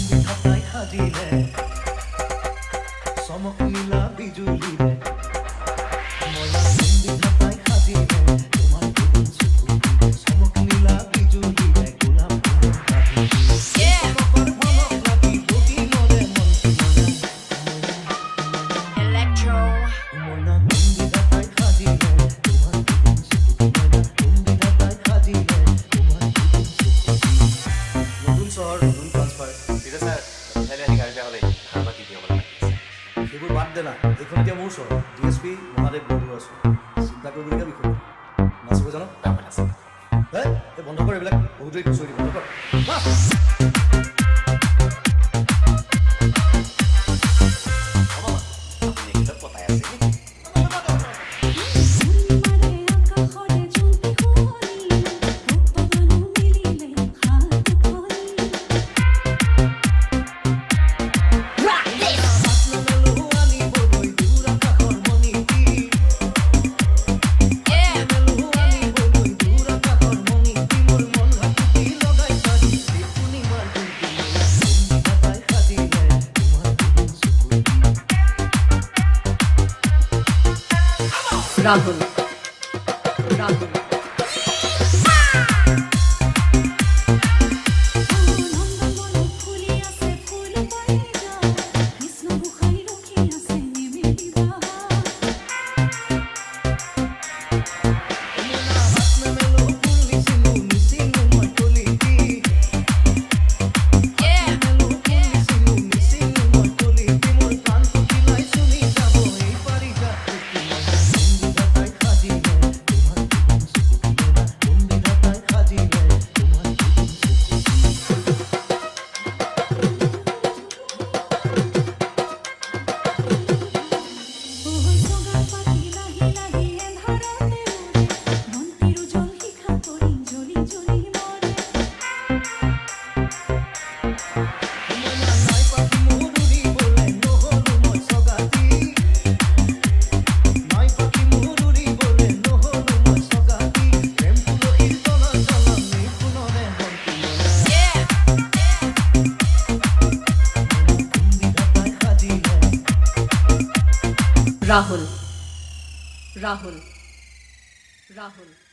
বিধাতাই সাজিলে চমক নীলা বিজুলীৰে মইনা কোন বিধাতাই সাজিলে তোমাৰ জীৱন চকু চমক নীলা বিজুলীৰে গোলাপ ফুলৰ কাহিনী চমকৰ ভমক লাগি বগিলৰে মনটো Electro. মইনা কোন বিধাতাই সাজিলে তোমাৰ জীৱন চকু মইনা কোন বিধাতাই সাজিলে তোমাৰ জীৱন চকু নতুন চহৰ নতুন ট্ৰান্সফাৰ ঠিক আছে কাইলৈ আহি গাড়ী বেয়া হ'লে আমাৰ কি দিব লাগে সেইবোৰ বাদ দে না এইখন এতিয়া মোৰ চহৰ ডিএছপি মহাদেৱ বড়ো আছো চিন্তা কৰিবলগীয়া বিষয় নাচিব জানো এই বন্ধ কৰ এইবিলাক বহুত দেৰি খুচৰি বন্ধ কৰ আপুনি এইটো পতাই আছে Rahul. Rahul. Rahul. Rahul. Rahul.